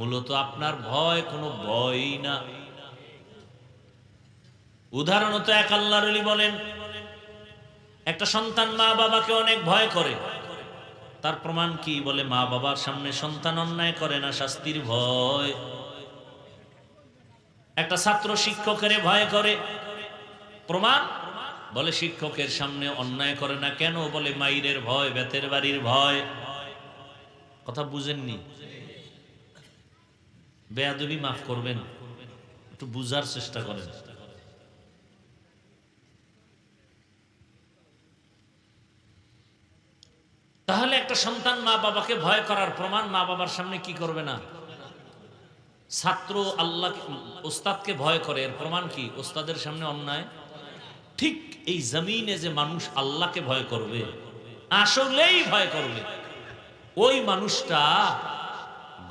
মূলত আপনার ভয় কোনো ভয়ই না। উদাহরণত এক আল্লাহর ওলি বলেন, একটা সন্তান মা বাবাকে অনেক ভয় করে। তার প্রমাণ কি? বলে মা বাবার সামনে সন্তান অন্যায় করে না, শাস্তির ভয়। একটা ছাত্র শিক্ষকের ভয় করে, প্রমাণ? বলে শিক্ষকের সামনে অন্যায় করে না কেন? বলে মাইরের ভয়, বেতের বাড়ির ভয়। কথা বুঝেননি? বেয়াদবি মাফ করবেন, একটু বুঝার চেষ্টা করেন। তাহলে একটা সন্তান মা বাবাকে ভয় করার প্রমাণ মা বাবার সামনে কি করবে না। ছাত্র আল্লাহ ওস্তাদকে ভয় করে, এর প্রমাণ কি? ওস্তাদের সামনে অন্যায়। ঠিক এই জমিনে যে মানুষ আল্লাহকে ভয় করবে, আসলেই ভয় করবে, ওই মানুষটা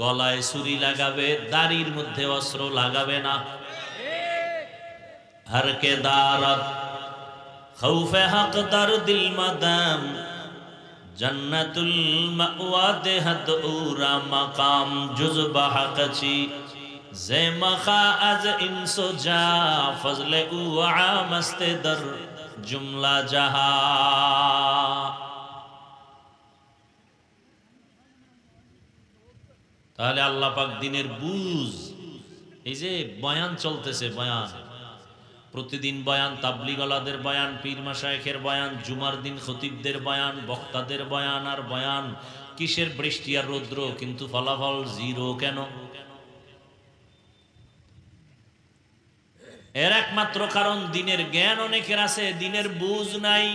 গলায় ছুরি লাগাবে, দাড়ির মধ্যে অস্ত্র লাগাবে না। হর কে দারত খৌফে হক দার দিল মাদাম জান্নাতুল মাওয়া দেহত উরা মাকাম জুজবা হাকচি জে মখা আজ ইনসো জা ফজলে উআ মস্তে দর জুমলা জাহা। তাহলে আল্লাহ পাক দিনের বুঝ, এই যে বয়ান চলতেছে, বয়ান প্রতিদিন বয়ান, তাবলিগওয়ালাদের বয়ান, পীর মাশায়েখের বয়ান, জুমার দিন খতিবদের বয়ান, বক্তাদের বয়ান আর বয়ান, কিসের বৃষ্টি আর রৌদ্র, কিন্তু ফলাফল জিরো। কেন? এর একমাত্র কারণ দিনের জ্ঞান অনেকের আছে, দিনের বুঝ নাই।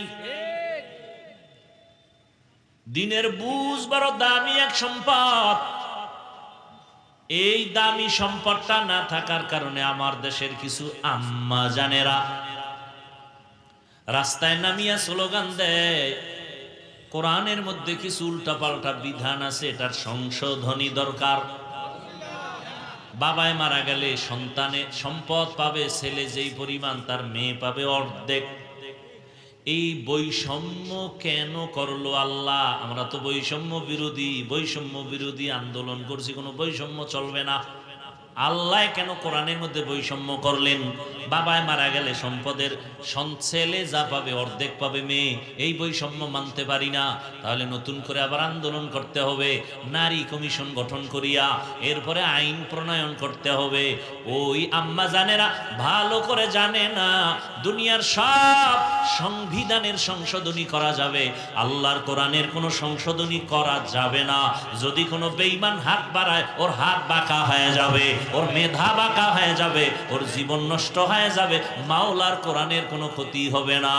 দিনের বুঝ বড় দামি এক সম্পদ। এই দামি সম্পদটা না থাকার কারণে আমার দেশের কিছু আম্মা জানেরা রাস্তায় নামিয়া স্লোগান দেয়, কোরআনের মধ্যে কিছু উল্টাপাল্টা বিধান আছে, এটার সংশোধনী দরকার। বাবায় মারা গেলে সন্তানে সম্পদ পাবে, ছেলে যেই পরিমাণ তার মেয়ে পাবে অর্ধেক। এই বৈষম্য কেন করলো আল্লাহ? আমরা তো বৈষম্য বিরোধী আন্দোলন করছি, কোনো বৈষম্য চলবে না। আল্লাহ কেন কোরআনের মধ্যে বৈষম্য করলেন? বাবায় মারা গেলে সম্পদের ছেলে যা পাবে অর্ধেক পাবে মেয়ে, এই বৈষম্য মানতে পারি না। তাহলে নতুন করে আবার আন্দোলন করতে হবে, নারী কমিশন গঠন করিয়া এরপরে আইন প্রণয়ন করতে হবে। ওই আম্মা জানেরা ভালো করে জানে না, দুনিয়ার সব সংবিধানের সংশোধনী করা যাবে, আল্লাহর কোরআনের কোনো সংশোধনী করা যাবে না। যদি কোনো বেঈমান হাত বাড়ায়, ওর হাত বাঁকা হয়ে যাবে, ওর মেধা বাঁকা হয়ে যাবে, ওর জীবন নষ্ট হয়ে যাবে, মাওলার কোরআনের কোনো ক্ষতি হবে না।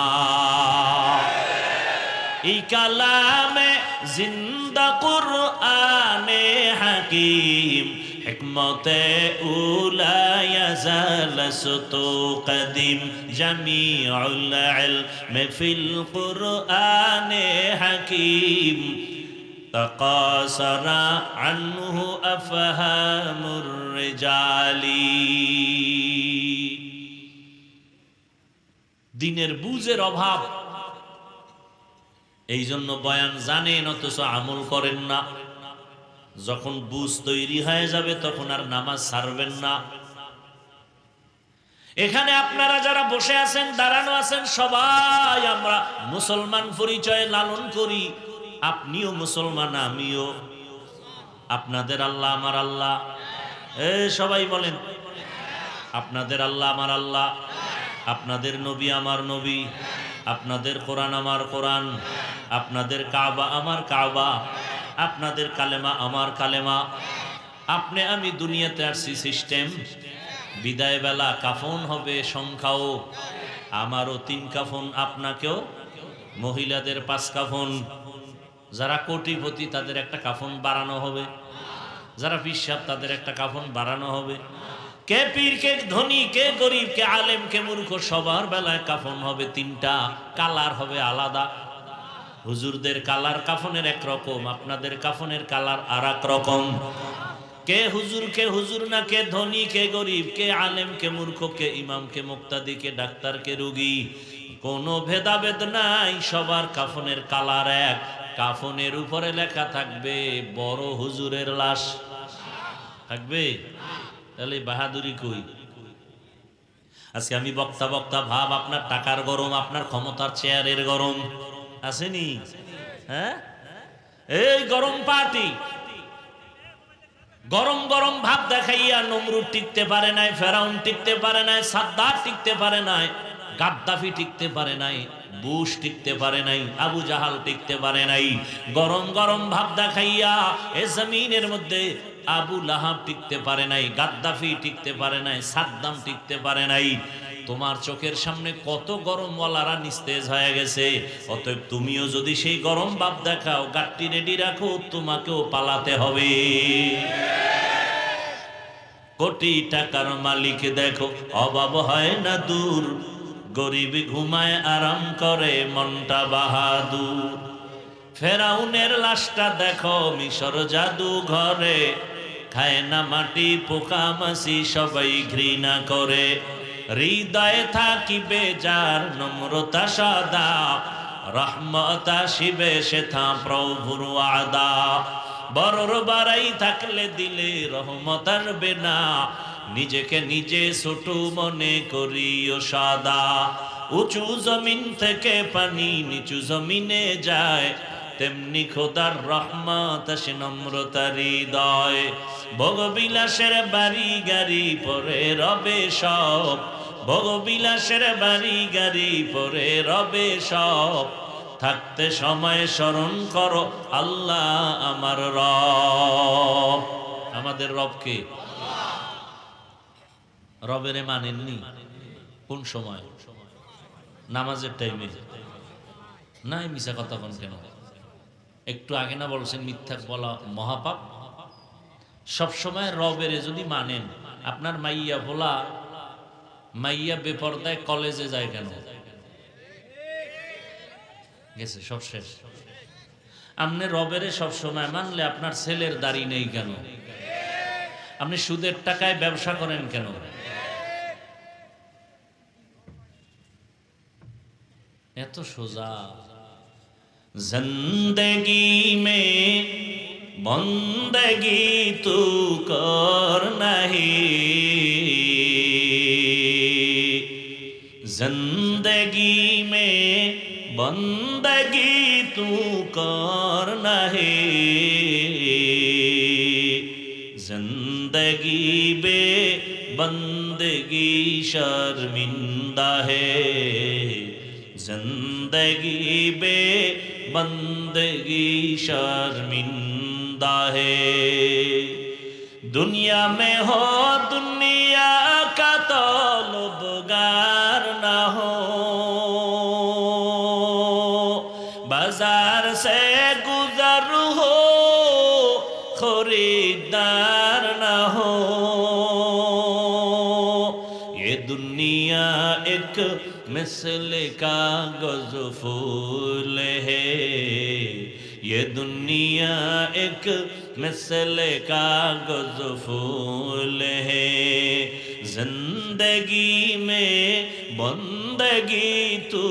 এই কালামে জিন্দা কুরআনে হাকিম হিকমতে উলা ইয়াজালসতু কদিম জামিউল ইলম ফিল কুরআনে হাকিম তাকাসারা আনহু আফহামুর রিজালি। দিনের বুঝের অভাব, এই জন্য বয়ান জানেন অথচ আমল করেন না। যখন বুঝ তৈরি হয়ে যাবে তখন আর নামাজ ছাড়বেন না। এখানে আপনারা যারা বসে আছেন, দাঁড়ানো আছেন, সবাই আমরা মুসলমান পরিচয় লালন করি। আপনিও মুসলমান, আমিও। আপনাদের আল্লাহ আমার আল্লাহ, সবাই বলেন আপনাদের আল্লাহ আমার আল্লাহ, আপনাদের নবী আমার নবী, আপনাদের কোরআন আমার কোরআন, আপনাদের কাবা আমার কাবা, আপনাদের কালেমা আমার কালেমা। আপনি আমি দুনিয়াতে আসছি সিস্টেম, বিদায় বেলা কাফন হবে সংখ্যাও, আমারও 3 কাফন, আপনাকেও, মহিলাদের 5 কাফন। যারা কোটিপতি তাদের একটা কাফন বাড়ানো হবে, যারা পিসাব তাদের একটা কাফন বাড়ানো হবে। কে পীর, কে ধনী, কে গরিব, কে আলেম, কে মূর্খ, সবার বেলায় কাফন হবে 3টা, কালার হবে আলাদা। হুজুরদের কালার কাফনের একরকম, আপনাদের কাফনের কালার আর এক রকম। কে হুজুর না, কে ধনী, কে গরিব, কে আলেম, কে মূর্খ, কে ইমাম, কে মুক্তাদি, কে ডাক্তার, কে রোগী, কোনো ভেদাভেদ নাই, সবার কাফনের কালার এক। কাফনের উপরে লেখা থাকবে বড় হুজুরের লাশ। থাকবে? তাহলে বাহাদুরি কই? আজকে আমি বক্তা বক্তা ভাব, আপনার টাকার গরম, আপনার ক্ষমতার চেয়ারের গরম আসেনি? হ্যাঁ, এই গরম পার্টি, গরম গরম ভাব দেখাইয়া নমরুদ টিকতে পারে নাই, ফেরাউন টিকতে পারে নাই, সাদ্দাত টিকতে পারে নাই, গাদ্দাফি টিকতে পারে নাই, বুশ টিকতে পারে নাই, আবু জাহাল টিকতে পারে নাই। গরম গরম ভাব দেখাইয়া এ জমিনের মধ্যে আবু লাহাব টিকতে পারে নাই, গাদ্দাফি টিকতে পারে নাই, সাদ্দাম টিকতে পারে নাই। তোমার চোখের সামনে কত গরমওয়ালারা নিস্তেজ হয়ে গেছে। অতএব তুমিও যদি সেই গরম ভাব দেখাও, গাট্টি রেডি রাখো, তোমাকেও পালাতে হবে। কোটি টাকার মালিক দেখো, অভাব হয় না দূর, গরিব ঘুমায় আরাম করে মনটা বাহাদুর। ফেরাউনের লাশটা দেখো মিশর জাদু ঘরে, খায় না মাটি পোকামাছি সবাই ঘৃণা করে। হৃদয়ে থাকিবে যার নম্রতা সদা, রহমত আসিবে সেথা প্রভুর ওয়াদা। বড়র বাড়াই থাকলে দিলে রহমত আসবে না, নিজেকে নিজে ছোট মনে করিও সদা। উঁচু জমিন থেকে পানি নিচু জমিনে যায়, তেমনি খোদার রহমত আসে নম্রতার হৃদয়। ভোগবিলাসের বাড়ি গাড়ি পরে রবে সব, ভোগবিলাসের বাড়ি গাড়ি পরে রবে সব। থাকতে সময় স্মরণ করো আল্লাহ আমার রব। আমাদের রবকে, রবেরে মানেননি? কোন সময়? নামাজের টাইমে। নাই, মিশা কথা কোন কেন? একটু আগে না বলছেন মিথ্যা বলা মহাপাপ? সব সময় রবেরে যদি মানেন, আপনার মাইয়া ভোলা, মাইয়া বেপরদায় কলেজে যায় কেন? গেছে, সব শেষ। আপনি রবেরে সব সময় মানলে আপনার ছেলের দাড়ি নেই কেন? আপনি সুদের টাকায় ব্যবসা করেন কেন? এত সোজা। জিন্দগি মে বন্দগি তু কর নাহি, জিন্দগি মে বন্দগি তু কর নাহি, जिंदगी बे बंदगी शर्मिंदा है, जिंदगी बे बंदगी शर्मिंदा है। दुनिया में हो दुनिया का तलबगार ना हो, बाजार से गुजर हो खरीदार ना हो। ये दुनिया एक मिसल कागज फूल है, ये दुनिया एक मिसल कागज फूल है। जिंदगी में बंदगी तू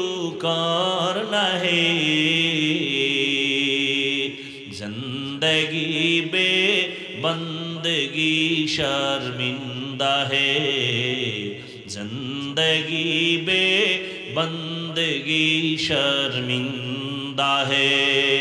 करना है, जिंदगी बे बंदगी शर्मिंदा है, जिंदगी बे बंदगी शर्मिंदा है।